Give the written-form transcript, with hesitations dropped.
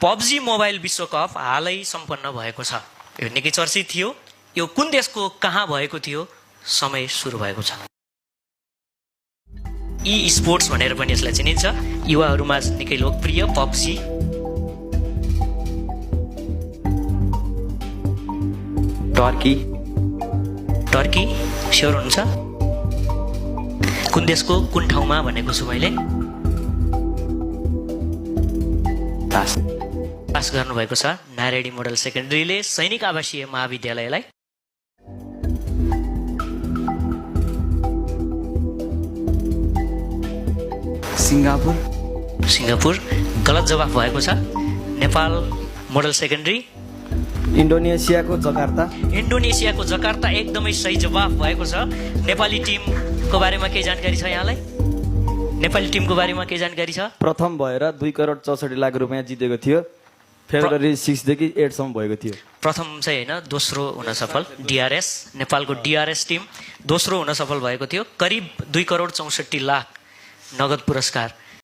PUBG mobile विश्वकप हालै सम्पन्न भएको छ। यो निकै चर्चित थियो। यो कुन देशको कहाँ भएको थियो? समय सुरु भएको छ। ई स्पोर्ट्स भनेर पनि यसलाई चिनिन्छ। युवाहरूमा निकै लोकप्रिय पबजी। टर्की स्योर हुनुहुन्छ? कुन देशको कुन ठाउँमा भनेको छु मैले? पास गर्नुभएको छ। नारायणी मोडल सेकेन्डरीले सैनिक आवासीय महाविद्यालयलाई। सिङ्गापुर गलत जवाफ भएको छ। Nepal model secondary. इन्डोनेसियाको जकार्ता एकदमै सही जवाफ भएको छ। नेपाली टिमको बारेमा केही जानकारी छ यहाँलाई? नेपाली टिमको बारेमा केही जानकारी छ? प्रथम भएर 2 करोड 64 लाख रुपियाँ जितेको थियो। फेब्रुअरी 6 देखि 8 सम्म भएको थियो। प्रथम चाहिँ होइन, दोस्रो हुन सफल। डिआरएस, नेपालको डिआरएस टिम दोस्रो हुन सफल भएको थियो। करिब 2 करोड 64 लाख नगद पुरस्कार